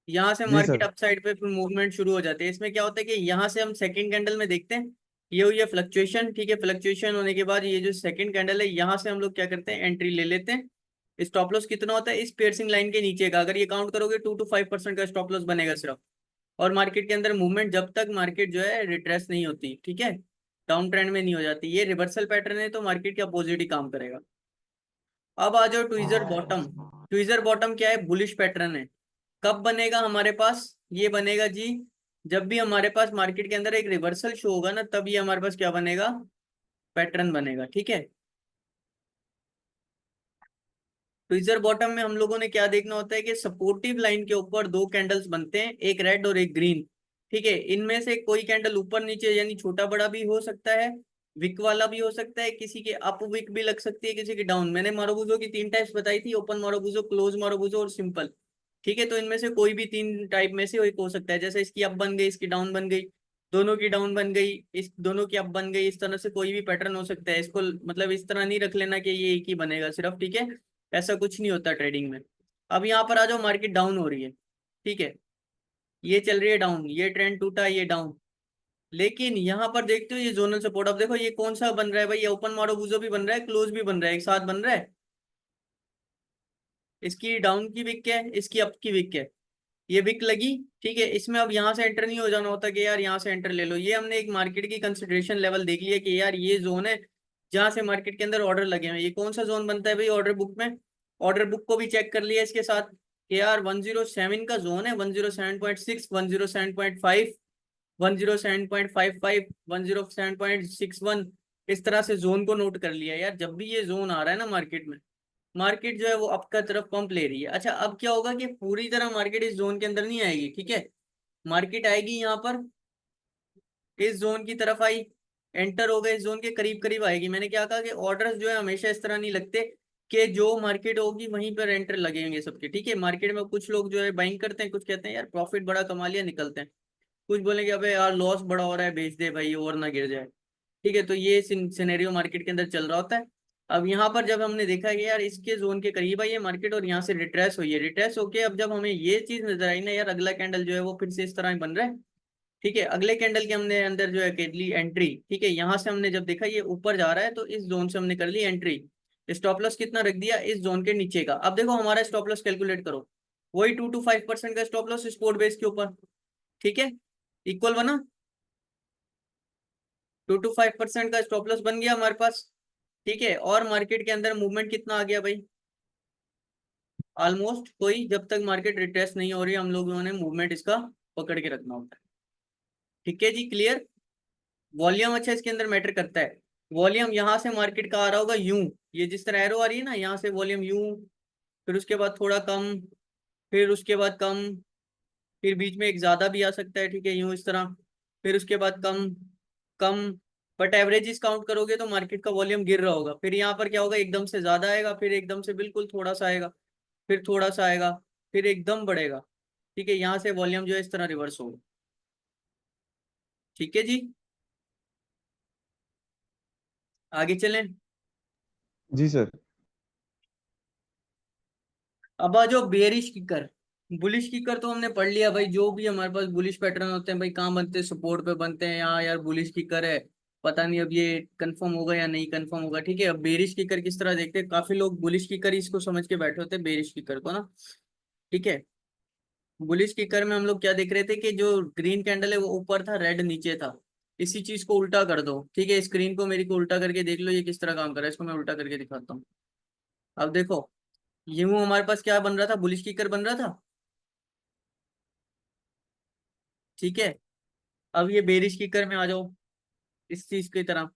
यहाँ से जी मार्केट सर। अपसाइड पे फिर मूवमेंट शुरू हो जाती है। इसमें क्या होता है कि यहाँ से हम सेकंड कैंडल में देखते हैं, ये हुई है फ्लक्चुएशन। ठीक है, फ्लक्चुएशन होने के बाद ये जो सेकंड कैंडल है, यहाँ से हम लोग क्या करते हैं, एंट्री ले लेते हैं। स्टॉप लॉस कितना होता है इस पियर्सिंग लाइन के नीचे का, अगर ये काउंट करोगे 2 to 5% का स्टॉप लॉस बनेगा सिर्फ। और मार्केट के अंदर मूवमेंट जब तक मार्केट जो है रिट्रेस नहीं होती, ठीक है, डाउन ट्रेंड में नहीं हो जाती, ये रिवर्सल पैटर्न है, तो मार्केट के अपोजिट ही काम करेगा। अब आ जाओ ट्विजर बॉटम। ट्विजर बॉटम क्या है, बुलिश पैटर्न है। कब बनेगा हमारे पास? ये बनेगा जी, जब भी हमारे पास मार्केट के अंदर एक रिवर्सल शो होगा ना, तब ये हमारे पास क्या बनेगा, पैटर्न बनेगा। ठीक है, ट्विजर बॉटम में हम लोगों ने क्या देखना होता है कि सपोर्टिव लाइन के ऊपर दो कैंडल्स बनते हैं, एक रेड और एक ग्रीन। ठीक है, इनमें से कोई कैंडल ऊपर नीचे यानी छोटा बड़ा भी हो सकता है, विक वाला भी हो सकता है, किसी के अप विक भी लग सकती है, किसी की डाउन। मैंने मारोबूजो की तीन टाइप्स बताई थी, ओपन मारोबूजो, क्लोज मारोबूजो और सिंपल। ठीक है, तो इनमें से कोई भी तीन टाइप में से एक हो सकता है, जैसे इसकी अप बन गई, इसकी डाउन बन गई, दोनों की डाउन बन गई, इस दोनों की अप बन गई, इस तरह से कोई भी पैटर्न हो सकता है। इसको मतलब इस तरह नहीं रख लेना कि ये एक ही बनेगा सिर्फ। ठीक है, ऐसा कुछ नहीं होता ट्रेडिंग में। अब यहाँ पर आ जाओ, मार्केट डाउन हो रही है। ठीक है, ये चल रही है डाउन, ये ट्रेंड टूटा, ये डाउन। लेकिन यहाँ पर देखते हो ये जोनल सपोर्ट, अब देखो ये कौन सा बन रहा है भाई, ये ओपन मारोबूजो भी बन रहा है, क्लोज भी बन रहा है, एक साथ बन रहा है। इसकी डाउन की विक है, इसकी अप की विक है, ये विक लगी। ठीक है, इसमें अब यहाँ से एंटर नहीं हो जाना होता कि यार यहाँ से एंटर ले लो। ये हमने एक मार्केट की कंसिडरेशन लेवल देख लिया कि यार ये जोन है जहां से मार्केट के अंदर ऑर्डर लगे हैं। ये कौन सा जोन बनता है भाई ऑर्डर बुक में? ऑर्डर बुक को भी चेक कर लिया इसके साथ कि यार 107 का जोन है, 107.6, 107.5, 107.55, 107.61, इस तरह से जोन को नोट कर लिया। यार जब भी ये जोन आ रहा है ना मार्केट में, मार्केट जो है वो अप का तरफ पंप ले रही है। अच्छा, अब क्या होगा कि पूरी तरह मार्केट इस जोन के अंदर नहीं आएगी। ठीक है, मार्केट आएगी यहाँ पर, इस जोन की तरफ आई, एंटर हो गए, इस जोन के करीब करीब आएगी। मैंने क्या कहा कि ऑर्डर्स जो है हमेशा इस तरह नहीं लगते कि जो मार्केट होगी वहीं पर एंटर लगेंगे सबके। ठीक है, मार्केट में कुछ लोग जो है बाइंग करते हैं, कुछ कहते हैं यार प्रॉफिट बड़ा कमा लिया, निकलते हैं। कुछ बोलेंगे अबे यार लॉस बड़ा हो रहा है, बेच दे भाई और ना गिर जाए। ठीक है, तो ये सिनेरियो मार्केट के अंदर चल रहा होता है। अब यहाँ पर जब हमने देखा कि यार इसके जोन के करीब आई है मार्केट और यहाँ से रिट्रेस हुई है, रिट्रेस होके अब जब हमें ये चीज नजर आई ना, यार अगला कैंडल जो है वो फिर से इस तरह ही बन रहा है। ठीक है, अगले कैंडल के हमने अंदर जो है कर ली एंट्री। ठीक है, यहाँ से हमने जब देखा ये ऊपर जा रहा है, तो इस जोन से हमने कर ली एंट्री। स्टॉप लॉस कितना रख दिया, इस जोन के नीचे का। अब देखो हमारा स्टॉप लॉस कैलकुलेट करो, वही 2 to 5% का स्टॉप लॉस स्पोर्ट बेस के ऊपर। ठीक है, इक्वल बना, 2 to 5% का स्टॉप लॉस बन गया हमारे पास। ठीक है, और मार्केट के अंदर मूवमेंट कितना आ गया भाई, ऑलमोस्ट कोई, जब तक मार्केट रिट्रेस नहीं हो रही हम लोगों ने मूवमेंट इसका पकड़ के रखना होता है। ठीक है जी, क्लियर। वॉल्यूम अच्छा इसके अंदर मैटर करता है। वॉल्यूम यहाँ से मार्केट का आ रहा होगा यूं, ये जिस तरह एरो आ रही है ना, यहाँ से वॉल्यूम यूं, फिर उसके बाद थोड़ा कम, फिर उसके बाद कम, फिर बीच में एक ज्यादा भी आ सकता है। ठीक है, यूं इस तरह, फिर उसके बाद कम, कम। बट एवरेजेस काउंट करोगे तो मार्केट का वॉल्यूम गिर रहा होगा, फिर यहाँ पर क्या होगा, एकदम से ज्यादा आएगा, फिर एकदम से बिल्कुल थोड़ा सा आएगा, फिर थोड़ा सा आएगा, फिर एकदम बढ़ेगा। ठीक है, यहाँ से वॉल्यूम जो है इस तरह रिवर्स होगा। ठीक है जी, आगे चलें। जी सर। अब आ जाओ बेरिश किकर। बुलिश किकर तो हमने पढ़ लिया भाई, जो भी हमारे पास बुलिश पैटर्न होते हैं भाई, कहाँ बनते हैं, सपोर्ट पे बनते हैं। यहाँ यार बुलिश किकर है, पता नहीं अब ये कंफर्म होगा या नहीं कंफर्म होगा। ठीक है, अब बेरिश किकर किस तरह देखते हैं, काफी लोग बुलिश किकर इसको समझ के बैठे होते हैं, बेरिश किकर को ना। ठीक है, बुलिश किकर में हम लोग क्या देख रहे थे कि जो ग्रीन कैंडल है वो ऊपर था, रेड नीचे था। इसी चीज को उल्टा कर दो। ठीक है, स्क्रीन को मेरी को उल्टा करके देख लो ये किस तरह काम कर रहा है, इसको मैं उल्टा करके दिखाता हूँ। अब देखो, यूं हमारे पास क्या बन रहा था, बुलिश किकर बन रहा था। ठीक है, अब ये बेरिश किकर में आ जाओ, इस चीज की तरह।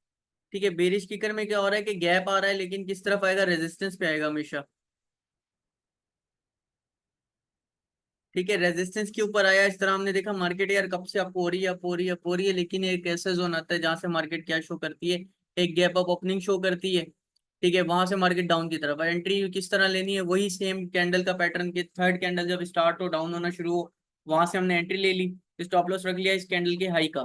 ठीक है, बेरिश किकर में क्या हो रहा है कि गैप आ रहा है, लेकिन किस तरफ आएगा, रेजिस्टेंस पे आएगा हमेशा। ठीक है, रेजिस्टेंस के ऊपर आया, इस तरह हमने देखा मार्केट यार कब से अप हो रही है, अप हो रही है, अप हो रही है, लेकिन एक ऐसा जोन आता है जहां से मार्केट क्या शो करती है, एक गैप अप ओपनिंग शो करती है। ठीक है, वहां से मार्केट डाउन की तरफ एंट्री किस तरह लेनी है, वही सेम कैंडल का पैटर्न के थर्ड कैंडल जब स्टार्ट हो डाउन होना शुरू हो, वहां से हमने एंट्री ले ली, स्टॉप लॉस रख लिया इस कैंडल के हाई का।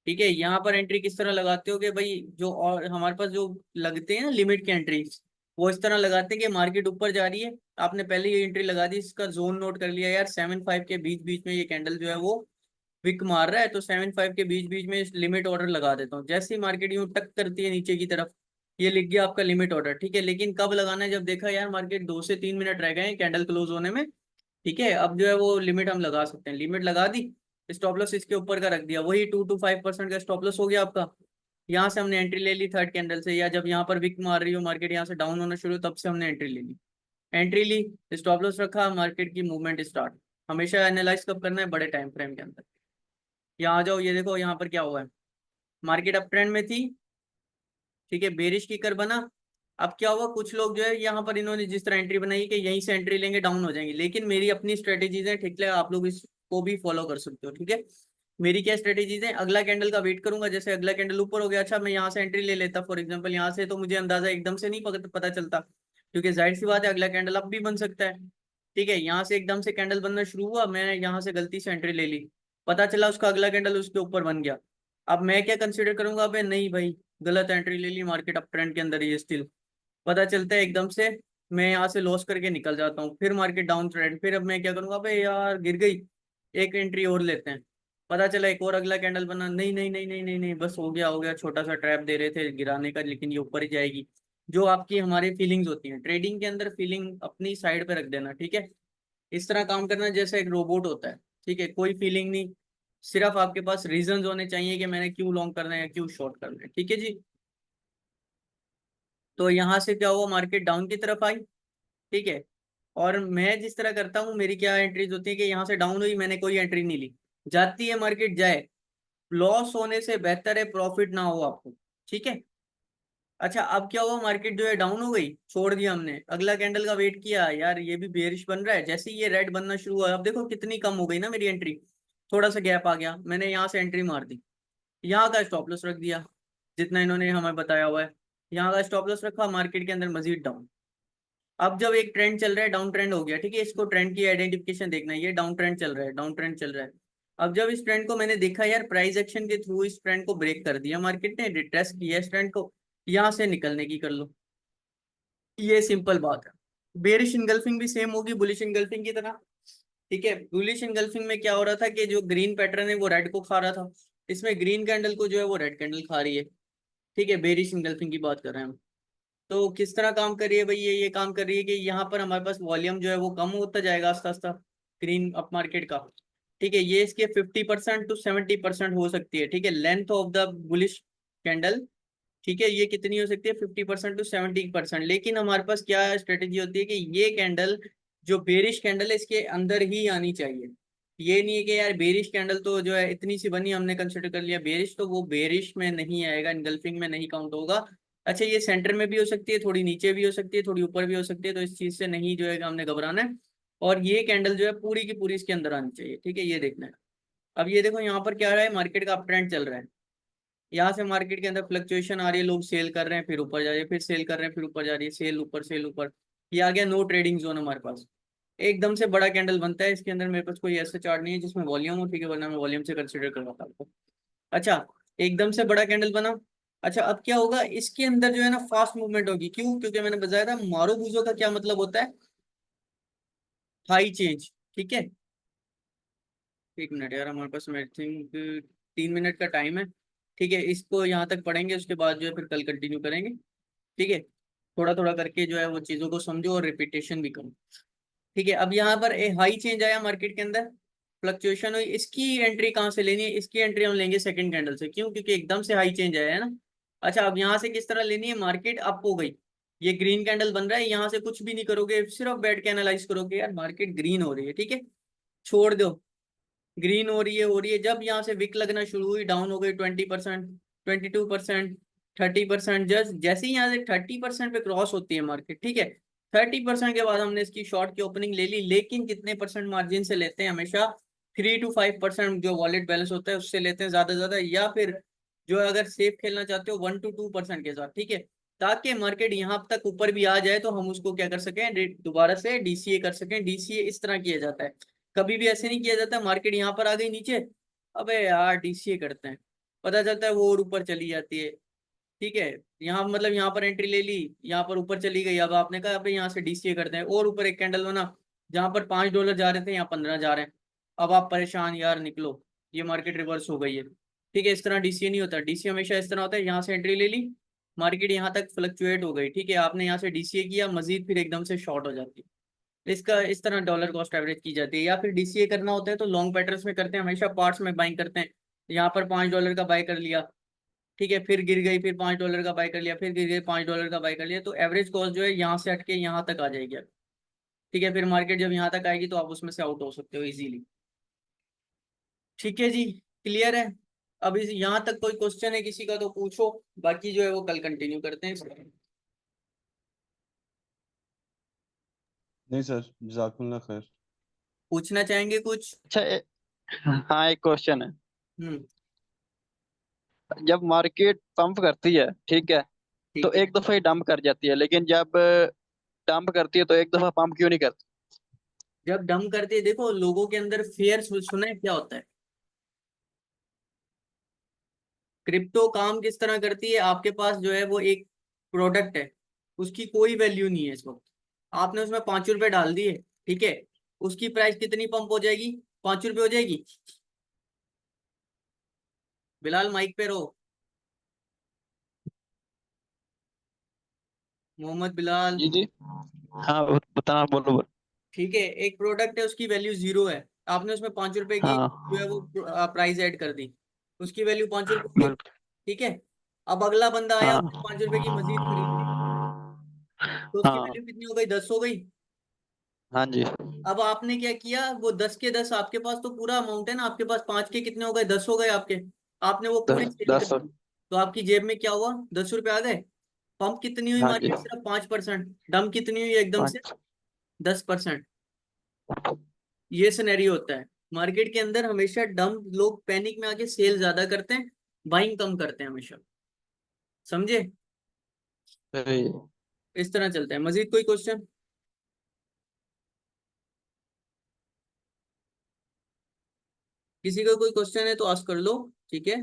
ठीक है, यहाँ पर एंट्री किस तरह लगाते हो कि भाई जो और हमारे पास जो लगते हैं ना लिमिट की एंट्री, वो इस तरह लगाते हैं कि मार्केट ऊपर जा रही है, आपने पहले ये एंट्री लगा दी, इसका जोन नोट कर लिया यार 7-5 के बीच बीच में ये कैंडल जो है वो विक मार रहा है, तो 7-5 के बीच बीच में लिमिट ऑर्डर लगा देता हूँ। जैसे ही मार्केट यूं टक करती है नीचे की तरफ, ये लिख गया आपका लिमिट ऑर्डर। ठीक है, लेकिन कब लगाना है, जब देखा यार मार्केट 2 से 3 मिनट रह गए हैं कैंडल क्लोज होने में। ठीक है, अब जो है वो लिमिट हम लगा सकते हैं, लिमिट लगा दी, स्टॉप लॉस इसके ऊपर का रख दिया, वही 2 to 5% का स्टॉप लॉस हो गया आपका। यहाँ से हमने एंट्री ले ली थर्ड कैंडल से, या जब यहाँ पर विक मार रही हो मार्केट, यहाँ से डाउन होना शुरू, तब से हमने एंट्री ले ली, एंट्री ली, स्टॉप लॉस रखा, मार्केट की मूवमेंट स्टार्ट। हमेशा एनालाइज कब करना है, बड़े टाइम फ्रेम के अंदर। यहाँ आ जाओ, ये देखो यहाँ पर क्या हुआ है, मार्केट अप ट्रेंड में थी। ठीक है, बेरिश की कर बना। अब क्या हुआ, कुछ लोग जो है यहाँ पर इन्होंने जिस तरह एंट्री बनाई कि यहीं से एंट्री लेंगे डाउन हो जाएंगे, लेकिन मेरी अपनी स्ट्रेटेजीज है, ठीक है, आप लोग इसको भी फॉलो कर सकते हो। ठीक है, मेरी क्या स्ट्रेटेजीज है, अगला कैंडल का वेट करूंगा, जैसे अगला कैंडल ऊपर हो गया, अच्छा मैं यहाँ से एंट्री ले लेता फॉर एग्जाम्पल यहाँ से, तो मुझे अंदाजा एकदम से नहीं पता चलता, क्योंकि जाहिर सी बात है अगला कैंडल अप भी बन सकता है। ठीक है, यहाँ से एकदम से कैंडल बनना शुरू हुआ, मैं यहाँ से गलती से एंट्री ले ली, पता चला उसका अगला कैंडल उसके ऊपर बन गया। अब मैं क्या कंसिडर करूंगा, अबे नहीं भाई गलत एंट्री ले ली, मार्केट अप ट्रेंड के अंदर ही है स्टिल, पता चलता है एकदम से, मैं यहाँ से लॉस करके निकल जाता हूँ, फिर मार्केट डाउन ट्रेंड, फिर अब मैं क्या करूंगा, भाई यार गिर गई, एक एंट्री और लेते हैं, पता चला एक और अगला कैंडल बना, नहीं नहीं नहीं नहीं नहीं नहीं, बस हो गया हो गया, छोटा सा ट्रैप दे रहे थे गिराने का, लेकिन ये ऊपर ही जाएगी। जो आपकी हमारी फीलिंग्स होती हैं ट्रेडिंग के अंदर, फीलिंग अपनी साइड पे रख देना। ठीक है, इस तरह काम करना जैसे एक रोबोट होता है। ठीक है, कोई फीलिंग नहीं, सिर्फ आपके पास रीजंस होने चाहिए कि मैंने क्यों लॉन्ग करना है या क्यों शॉर्ट करना है। ठीक है जी, तो यहाँ से क्या हुआ, मार्केट डाउन की तरफ आई। ठीक है, और मैं जिस तरह करता हूँ, मेरी क्या एंट्रीज होती है कि यहाँ से डाउन हुई, मैंने कोई एंट्री नहीं ली, जाती है मार्केट जाए, लॉस होने से बेहतर है प्रॉफिट ना हो आपको। ठीक है, अच्छा अब क्या हुआ, मार्केट जो है डाउन हो गई, छोड़ दिया हमने, अगला कैंडल का वेट किया, यार ये भी बेरिश बन रहा है, जैसे ही ये रेड बनना शुरू हुआ, अब देखो कितनी कम हो गई ना मेरी एंट्री, थोड़ा सा गैप आ गया, मैंने यहाँ से एंट्री मार दी, यहाँ का स्टॉप लॉस रख दिया, जितना इन्होंने हमें बताया हुआ है, यहाँ का स्टॉप लॉस रखा, मार्केट के अंदर मजीद डाउन। अब जब एक ट्रेंड चल रहा है, डाउन ट्रेंड हो गया, ठीक है, इसको ट्रेंड की आइडेंटिफिकेशन देखना है, ये डाउन ट्रेंड चल रहा है, डाउन ट्रेंड चल रहा है। अब जब इस ट्रेंड को मैंने देखा यार, प्राइस एक्शन के थ्रू इस ट्रेंड को ब्रेक कर दिया मार्केट ने, रिट्रेस किया इस ट्रेंड को, यहाँ से निकलने की कर लो, ये सिंपल बात है। बेरिश इनगल्फिंग भी सेम होगी बुलिश इनगल्फिंग की तरह। ठीक है, बुलिश इनगल्फिंग में क्या हो रहा था कि जो ग्रीन पैटर्न है वो रेड को खा रहा था, इसमें ग्रीन कैंडल को जो है वो रेड कैंडल खा रही है। ठीक है, बेरिश इनगल्फिंग की बात कर रहे हैं हम। तो किस तरह काम कर रही है भाई, ये काम कर रही है कि यहाँ पर हमारे पास वॉल्यूम जो है वो कम होता जाएगा आस्ता आस्ता, ग्रीन अप मार्केट का। ठीक है, ये इसके 50% to 70% हो सकती है। ठीक है, length of the bullish candle, ठीक है, ये कितनी हो सकती है 50% to 70%, लेकिन हमारे पास क्या स्ट्रेटेजी होती है कि ये कैंडल जो बेरिश कैंडल है इसके अंदर ही आनी चाहिए। ये नहीं है कि यार बेरिश कैंडल तो जो है इतनी सी बनी, हमने कंसिडर कर लिया बेरिश, तो वो बेरिश में नहीं आएगा, इनगल्फिंग में नहीं काउंट होगा। अच्छा, ये सेंटर में भी हो सकती है, थोड़ी नीचे भी हो सकती है, थोड़ी ऊपर भी हो सकती है, तो इस चीज से नहीं जो है हमने घबराना है, और ये कैंडल जो है पूरी की पूरी इसके अंदर आनी चाहिए। ठीक है, ये देखना है। अब ये देखो यहाँ पर क्या रहा है, मार्केट का अप ट्रेंड चल रहा है, यहाँ से मार्केट के अंदर फ्लक्चुएशन आ रही है, लोग सेल कर रहे हैं फिर ऊपर जा रही है, फिर सेल कर रहे हैं फिर ऊपर जा रही है, सेल ऊपर सेल ऊपर, ये आ गया नो ट्रेडिंग जोन हमारे पास। एकदम से बड़ा कैंडल बनता है, इसके अंदर मेरे पास कोई ऐसा चार्ट नहीं है जिसमें वॉल्यूम हो, ठीक है, वरना मैं वॉल्यूम से कंसिडर करवाता आपको। अच्छा, एकदम से बड़ा कैंडल बना। अच्छा, अब क्या होगा, इसके अंदर जो है ना फास्ट मूवमेंट होगी, क्यों, क्योंकि मैंने बताया था मारूबूजो का क्या मतलब होता है, हाई चेंज। ठीक है, एक मिनट यार, हमारे पास आई थिंक 3 मिनट का टाइम है। ठीक है, इसको यहाँ तक पढ़ेंगे, उसके बाद जो है फिर कल कंटिन्यू करेंगे। ठीक है, थोड़ा थोड़ा करके जो है वो चीज़ों को समझो और रिपीटेशन भी करो। ठीक है, अब यहाँ पर ए हाई चेंज आया मार्केट के अंदर, फ्लक्चुएशन हुई, इसकी एंट्री कहाँ से लेनी है, इसकी एंट्री हम लेंगे सेकंड कैंडल से, क्यों, क्योंकि एकदम से हाई चेंज आया है ना। अच्छा, अब यहाँ से किस तरह लेनी है, मार्केट अप हो गई, ये ग्रीन कैंडल बन रहा है, यहाँ से कुछ भी नहीं करोगे, सिर्फ बैठ के एनालाइज करोगे यार मार्केट ग्रीन हो रही है, ठीक है, छोड़ दो, ग्रीन हो रही है, हो रही है, जब यहाँ से विक लगना शुरू हुई, डाउन हो गई 20%, 22%, 30%, जस्ट जैसे ही यहाँ से 30% पे क्रॉस होती है मार्केट, ठीक है, 30% के बाद हमने इसकी शॉर्ट की ओपनिंग ले ली, लेकिन कितने परसेंट मार्जिन से लेते हैं? हमेशा 3 to 5% जो वॉलेट बैलेंस होता है उससे लेते हैं ज्यादा से ज्यादा, या फिर जो अगर सेफ खेलना चाहते हो 1 to 2% के साथ, ठीक है, ताकि मार्केट यहाँ तक ऊपर भी आ जाए तो हम उसको क्या कर सकें, दोबारा से डीसीए कर सकें। डीसीए इस तरह किया जाता है, कभी भी ऐसे नहीं किया जाता मार्केट यहाँ पर आ गई नीचे, अबे यार डीसीए करते हैं, पता चलता है वो और ऊपर चली जाती है, ठीक है। यहाँ मतलब यहाँ पर एंट्री ले ली, यहाँ पर ऊपर चली गई, अब आपने कहा अबे यहाँ से डीसीए करते हैं, और ऊपर एक कैंडल बना, जहाँ पर $5 जा रहे थे यहाँ 15 जा रहे हैं, अब आप परेशान, यार निकलो, ये मार्केट रिवर्स हो गई है, ठीक है। इस तरह डीसीए नहीं होता, डीसीए हमेशा इस तरह होता है, यहाँ से एंट्री ले ली, मार्केट यहाँ तक फ्लक्चुएट हो गई, ठीक है, आपने यहाँ से डीसीए किया, मजीद फिर एकदम से शॉर्ट हो जाती है। इसका इस तरह डॉलर कॉस्ट एवरेज की जाती है। या फिर डीसीए करना होता है तो लॉन्ग पैटर्न्स में करते हैं, हमेशा पार्ट्स में बाइंग करते हैं। यहाँ पर $5 का बाय कर लिया, ठीक है, फिर गिर गई, फिर $5 का बाय कर लिया, फिर गिर गई, $5 का बाय कर लिया, तो एवरेज कॉस्ट जो है यहाँ से हटके यहाँ तक आ जाएगी, ठीक है। फिर मार्केट जब यहाँ तक आएगी तो आप उसमें से आउट हो सकते हो इजीली, ठीक है जी, क्लियर है। अब इस यहाँ तक कोई क्वेश्चन है किसी का तो पूछो, बाकी जो है वो कल कंटिन्यू करते हैं इसका। नहीं सर, जज़ाकुमुल्लाह खैर। पूछना चाहेंगे कुछ? अच्छा हाँ, एक क्वेश्चन है। हम्म। जब मार्केट पंप करती है, ठीक है, तो ठीक है। एक दफा ही डंप कर जाती है, लेकिन जब डंप करती है तो एक दफा पंप क्यों नहीं करती? जब डम करते हैं, देखो लोगों के अंदर फेयर, सुना है क्या होता है? क्रिप्टो काम किस तरह करती है, आपके पास जो है वो एक प्रोडक्ट है, उसकी कोई वैल्यू नहीं है इस वक्त, आपने उसमें ₹5 डाल दिए, ठीक है, उसकी प्राइस कितनी पंप हो जाएगी? ₹5 हो जाएगी। बिलाल माइक पे रहो, मोहम्मद बिलाल। जी जी। हाँ बताना, बोलो बोलो। ठीक है, एक प्रोडक्ट है, उसकी वैल्यू 0 है, आपने उसमें ₹5 की हाँ जो है वो प्राइस ऐड कर दी, उसकी वैल्यू ₹5 हो गई, बिल्कुल। ठीक है। अब अगला बंदा आया, उसने हाँ ₹5 की मजीद खरीद ली, तो उसकी हाँ। वैल्यू कितनी हो गई? 10 हो गई। हाँ जी। अब आपने क्या किया, वो 10 के 10, आपके पास तो पूरा अमाउंट है ना, आपके पास 5 के कितने हो गए? 10 हो गए आपके, आपने वो पूरे दस सेल कर दस। दिए, तो आपकी जेब में क्या हुआ? ₹10 आ गए। पंप कितनी हुई हाँ जी। मार्केट? सिर्फ 5%। डम कितनी हुई एकदम से? पाँच। 10%। ये सिनेरियो होता है मार्केट के अंदर, हमेशा डम लोग पैनिक में आके सेल ज्यादा करते हैं, बाइंग कम करते हैं हमेशा, समझे? सही। इस तरह चलता है। मजीद कोई क्वेश्चन? किसी का कोई क्वेश्चन है तो आस्क कर लो, ठीक है,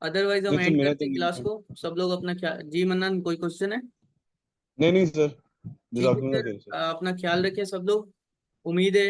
अदरवाइज हम नहीं सर, एंड मेरा करते तो हैं नहीं क्लास था। को। सब लोग अपना ख्याल, जी मन्नान कोई क्वेश्चन है? नहीं नहीं सर, ठीक है जज़ाकुमुल्लाह फिर खैर सर। अपना ख्याल रखें सब लोग, उम्मीद है